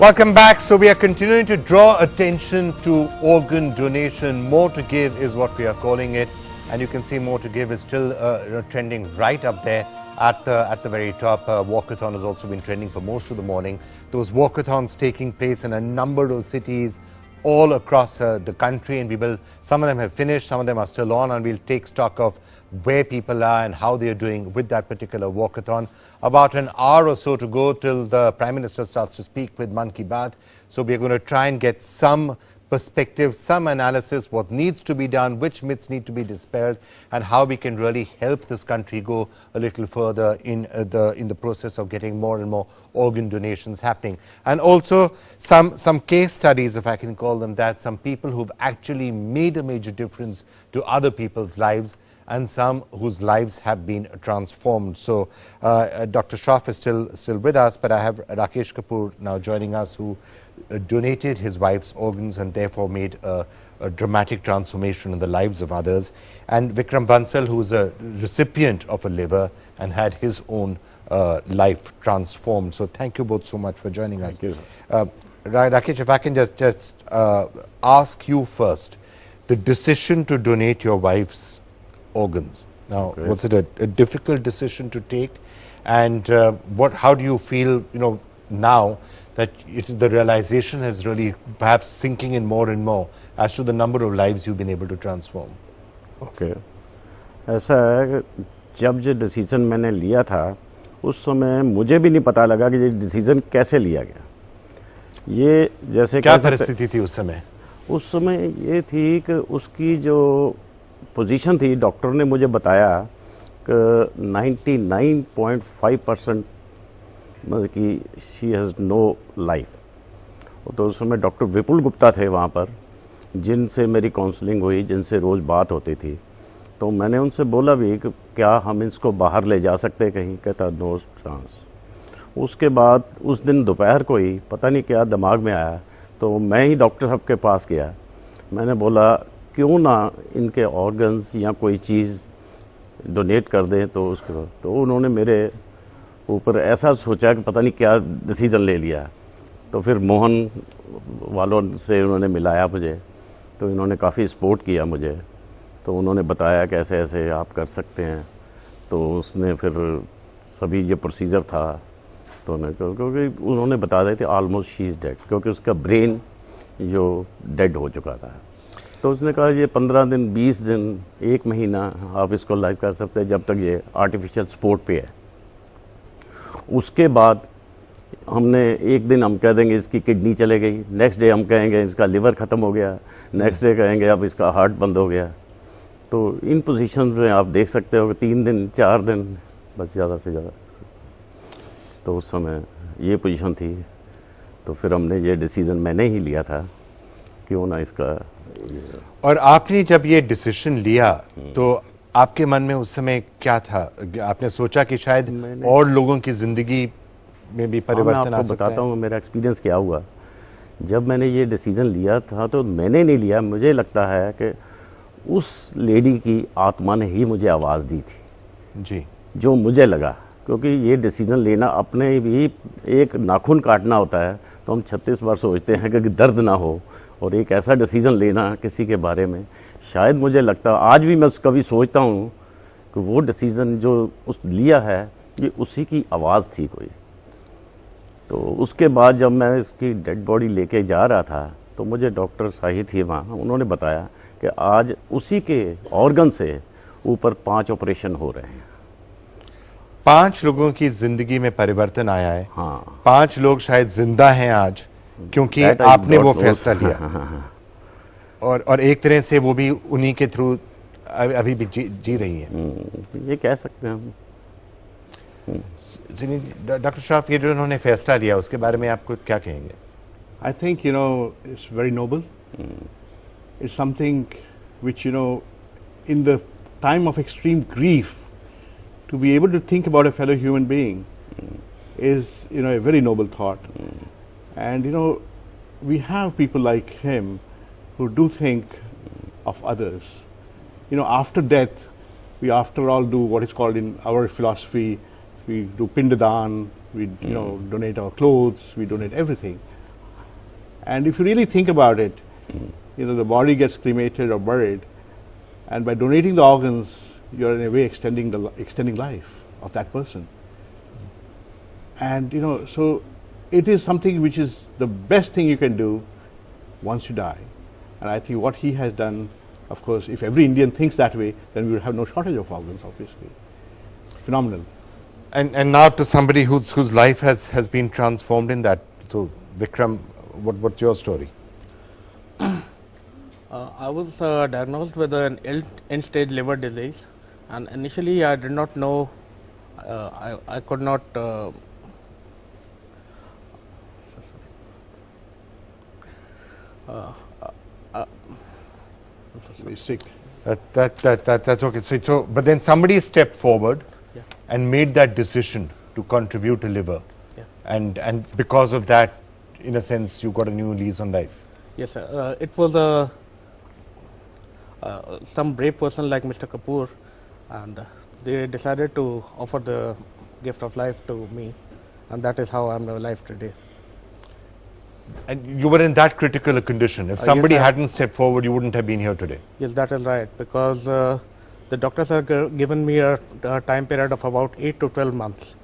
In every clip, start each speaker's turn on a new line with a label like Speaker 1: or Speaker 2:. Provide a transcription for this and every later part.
Speaker 1: Welcome back. So we are continuing to draw attention to organ donation. More to give is what we are calling it, and you can see more to give is still trending right up there at the very top. Walkathon has also been trending for most of the morning. Those walkathons taking place in a number of cities all across the country, and some of them have finished, some of them are still on, and we'll take stock of where people are and how they are doing with that particular walkathon. About an hour or so to go till the Prime Minister starts to speak with Man Ki Baat. So we're going to try and get some perspective, some analysis, what needs to be done, which myths need to be dispelled, and how we can really help this country go a little further in the process of getting more and more organ donations happening. And also some case studies, if I can call them that, some people who've actually made a major difference to other people's lives, and some whose lives have been transformed. So Dr. Shroff is still with us, but I have Rakesh Kapoor now joining us, who donated his wife's organs and therefore made a dramatic transformation in the lives of others. And Vikram Bansal, who is a recipient of a liver and had his own life transformed. So thank you both so much for joining us.
Speaker 2: Thank you.
Speaker 1: Rakesh, if I can just ask you first, the decision to donate your wife's organs. Now,
Speaker 2: Great.
Speaker 1: Was it a difficult decision to take? And how do you feel, now that the realization is really perhaps sinking in more and more as to the number of lives you've been able to transform?
Speaker 2: Okay ऐसा है, जब जो decision मैंने लिया था उस समय मुझे भी नहीं पता लगा कि ये डिसीजन कैसे लिया गया। ये जैसे
Speaker 1: क्या परिस्थिति थी उस समय?
Speaker 2: उस समय ये थी कि उसकी जो पोजीशन थी, डॉक्टर ने मुझे बताया कि 99.5% मतलब कि शी हैज़ नो लाइफ। तो उस समय डॉक्टर विपुल गुप्ता थे वहाँ पर, जिनसे मेरी काउंसलिंग हुई, जिनसे रोज़ बात होती थी। तो मैंने उनसे बोला भी कि क्या हम इसको बाहर ले जा सकते कहीं? कहता नो चांस। उसके बाद उस दिन दोपहर को ही पता नहीं क्या दिमाग में आया, तो मैं ही डॉक्टर साहब के पास गया। मैंने बोला क्यों ना इनके ऑर्गन्स या कोई चीज़ डोनेट कर दें। तो उन्होंने मेरे ऊपर ऐसा सोचा कि पता नहीं क्या डिसीज़न ले लिया। तो फिर मोहन वालों से उन्होंने मिलाया मुझे, तो इन्होंने काफ़ी सपोर्ट किया मुझे। तो उन्होंने बताया कि ऐसे ऐसे आप कर सकते हैं। तो उसने फिर सभी ये प्रोसीजर था, तो क्योंकि उन्होंने बता दिया था ऑलमोस्ट शी इज़ डेड, क्योंकि उसका ब्रेन जो डेड हो चुका था। तो उसने कहा ये 15 दिन, 20 दिन, 1 महीना आप इसको लाइव कर सकते हैं जब तक ये आर्टिफिशियल सपोर्ट पे है। उसके बाद हमने एक दिन हम कह देंगे इसकी किडनी चले गई, नेक्स्ट डे हम कहेंगे इसका लिवर ख़त्म हो गया, नेक्स्ट डे कहेंगे अब इसका हार्ट बंद हो गया। तो इन पोजीशन में आप देख सकते हो कि 3 दिन 4 दिन बस ज़्यादा से ज़्यादा। तो उस समय ये पोजीशन थी। तो फिर हमने ये डिसीज़न मैंने ही लिया था, क्यों ना इसका।
Speaker 1: और आपने जब ये डिसीजन लिया तो आपके मन में उस समय क्या था? आपने सोचा कि शायद और लोगों की जिंदगी में भी परिवर्तन आ सकता है?
Speaker 2: मैं आपको बताता हूँ मेरा एक्सपीरियंस क्या हुआ। जब मैंने ये डिसीजन लिया था तो मैंने नहीं लिया, मुझे लगता है कि उस लेडी की आत्मा ने ही मुझे आवाज़ दी थी
Speaker 1: जी,
Speaker 2: जो मुझे लगा। क्योंकि ये डिसीजन लेना अपने भी एक नाखून काटना होता है, तो हम 36 बार सोचते हैं कि दर्द ना हो, और एक ऐसा डिसीजन लेना किसी के बारे में, शायद मुझे लगता, आज भी मैं कभी सोचता हूँ कि वो डिसीज़न जो लिया है ये उसी की आवाज़ थी कोई। तो उसके बाद जब मैं इसकी डेड बॉडी लेके जा रहा था तो मुझे डॉक्टर शाहिद थी वहाँ, उन्होंने बताया कि आज उसी के ऑर्गन से ऊपर 5 ऑपरेशन हो रहे हैं।
Speaker 1: 5 लोगों की जिंदगी में परिवर्तन आया है।
Speaker 2: हाँ,
Speaker 1: 5 लोग शायद जिंदा हैं आज क्योंकि आपने वो फैसला लिया। और एक तरह से वो भी उन्हीं के थ्रू अभी भी जी रही हैं।
Speaker 2: ये कह सकते हैं हम।
Speaker 1: डॉक्टर श्रॉफ, ये जो उन्होंने फैसला लिया उसके बारे में आपको क्या कहेंगे?
Speaker 3: I think, it's very noble. It's something which, in the time of extreme grief, to be able to think about a fellow human being is, a very noble thought. And, we have people like him who do think of others. After death, we after all do what is called in our philosophy, we do pindadan, we donate our clothes, we donate everything. And if you really think about it, the body gets cremated or buried, and by donating the organs, you're in a way extending life of that person. And so it is something which is the best thing you can do once you die. And I think what he has done, of course, if every Indian thinks that way, then we will have no shortage of organs, obviously. Phenomenal.
Speaker 1: And now to somebody whose life has been transformed in that. So Vikram, what's your story?
Speaker 4: I was diagnosed with an end-stage liver disease, and initially I did not know. I could not.
Speaker 3: He's sick.
Speaker 1: That's okay. So, but then somebody stepped forward
Speaker 4: Yeah.
Speaker 1: and made that decision to contribute a liver,
Speaker 4: Yeah.
Speaker 1: and because of that, in a sense, you got a new lease on life.
Speaker 4: Yes, sir. It was some brave person like Mr. Kapoor, and they decided to offer the gift of life to me, and that is how I'm alive today.
Speaker 1: And you were in that critical a condition. If somebody
Speaker 4: yes,
Speaker 1: hadn't stepped forward, you wouldn't have been here today.
Speaker 4: Yes, that is right, because the doctors have given me a time period of about 8 to 12 months,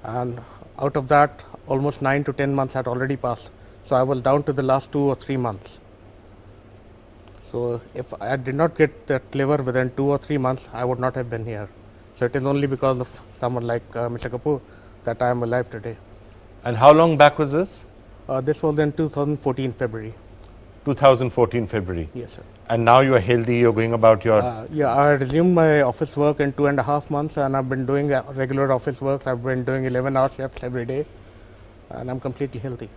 Speaker 4: and out of that, almost 9 to 10 months had already passed. So I was down to the last 2 or 3 months. So if I did not get that liver within 2 or 3 months, I would not have been here. So it is only because of someone like Mr. Kapoor that I am alive today.
Speaker 1: And how long back was this?
Speaker 4: This was in 2014 February.
Speaker 1: 2014 February.
Speaker 4: Yes, sir.
Speaker 1: And now you are healthy. You're going about your.
Speaker 4: Yeah, I resumed my office work in 2.5 months, and I've been doing regular office work. I've been doing 11-hour shifts every day, and I'm completely healthy.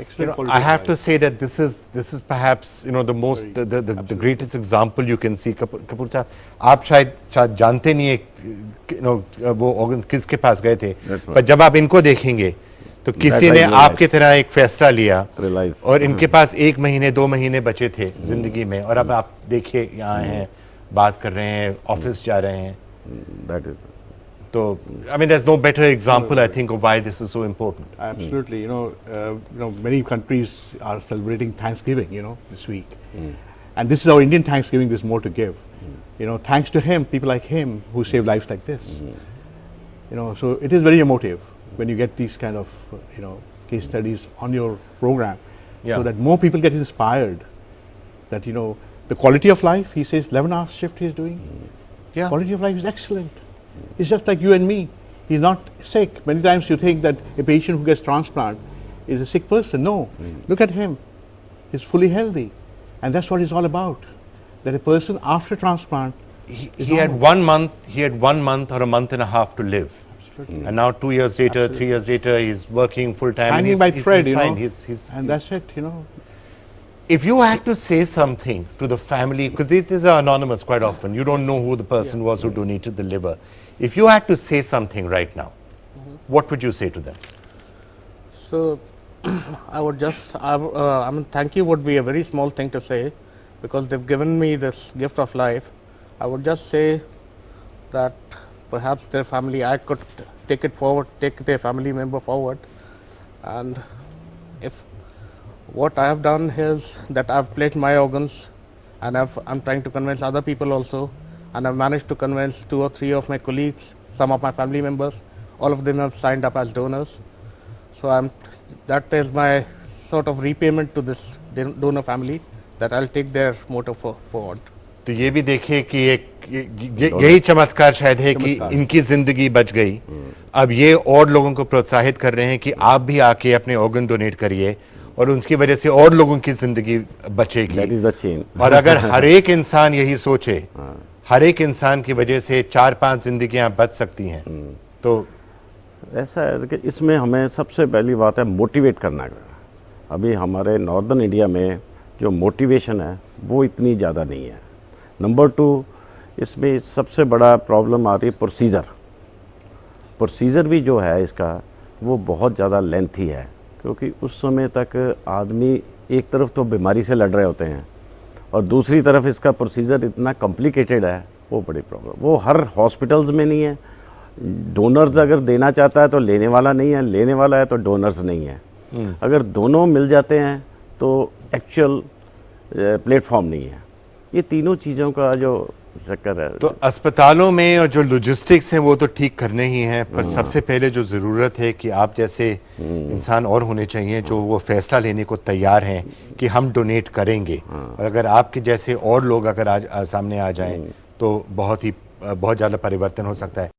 Speaker 3: Excellent.
Speaker 1: I have to say that this is perhaps the most the greatest example you can see. Kapoor साहब, आप शायद जानते नहीं है वो organ किसके पास गए थे, पर जब आप इनको देखेंगे तो किसी ने आपके तरह एक फैसला लिया और इनके पास 1 महीने 2 महीने बचे थे जिंदगी में, और अब आप देखिए यहाँ हैं, बात कर रहे हैं, ऑफिस जा रहे हैं.
Speaker 2: That is.
Speaker 1: So, I mean, there's no better example, I think, of why this is so important.
Speaker 3: Absolutely. Many countries are celebrating Thanksgiving, this week. And this is our Indian Thanksgiving, there's more to give. Thanks to him, people like him who save lives like this. So it is very emotive when you get these kind of, case studies on your program.
Speaker 1: Yeah.
Speaker 3: So that more people get inspired that, the quality of life, he says 11-hour shift he's doing.
Speaker 1: Yeah.
Speaker 3: Quality of life is excellent. It's just like you and me. He's not sick. Many times you think that a patient who gets transplant is a sick person. No. Look at him. He's fully healthy. And that's what it's all about. That a person after transplant,
Speaker 1: he had 1 month, or a month and a half to live.
Speaker 3: Absolutely.
Speaker 1: And now 2 years later, 3 years later, he's working full time.
Speaker 3: Hanging by thread,
Speaker 1: he's fine. He's
Speaker 3: and that's it,
Speaker 1: If you had to say something to the family, because these are anonymous quite often, you don't know who the person was who donated the liver. If you had to say something right now, what would you say to them?
Speaker 4: So I would just, thank you would be a very small thing to say, because they've given me this gift of life. I would just say that perhaps their family, I could take it forward, take their family member forward. And if what I have done is that I've pledged my organs, and I'm trying to convince other people also, and I've managed to convince 2 or 3 of my colleagues, some of my family members. All of them have signed up as donors. So that is my sort of repayment to this donor family, that I'll take their motto forward.
Speaker 1: तो ये भी देखिए कि यही चमत्कार शायद है कि इनकी जिंदगी बच गई. अब ये और लोगों को प्रोत्साहित कर रहे हैं कि आप भी आके अपने ऑर्गन डोनेट करिए, और उनकी वजह से और लोगों की जिंदगी बचेगी.
Speaker 2: That is the chain.
Speaker 1: और अगर हर एक इंसान यही सोचे, हर एक इंसान की वजह से 4-5 जिंदगियां बच सकती हैं. तो
Speaker 2: ऐसा है कि इसमें हमें सबसे पहली बात है मोटिवेट करना. अभी हमारे नॉर्दर्न इंडिया में जो मोटिवेशन है वो इतनी ज़्यादा नहीं है. नंबर 2, इसमें सबसे बड़ा प्रॉब्लम आ रही है प्रोसीजर भी जो है इसका वो बहुत ज़्यादा लेंथी है, क्योंकि उस समय तक आदमी एक तरफ तो बीमारी से लड़ रहे होते हैं और दूसरी तरफ इसका प्रोसीजर इतना कॉम्प्लिकेटेड है, वो बड़ी प्रॉब्लम. वो हर हॉस्पिटल्स में नहीं है. डोनर्स अगर देना चाहता है तो लेने वाला नहीं है, लेने वाला है तो डोनर्स नहीं है. अगर दोनों मिल जाते हैं तो एक्चुअल प्लेटफॉर्म नहीं है। ये तीनों चीज़ों का जो चक्कर है,
Speaker 1: तो अस्पतालों में और जो लॉजिस्टिक्स हैं वो तो ठीक करने ही हैं, पर सबसे पहले जो ज़रूरत है कि आप जैसे इंसान और होने चाहिए जो वो फैसला लेने को तैयार हैं कि हम डोनेट करेंगे। और अगर आपके जैसे और लोग अगर आज सामने आ जाएं तो बहुत ज़्यादा परिवर्तन हो सकता है।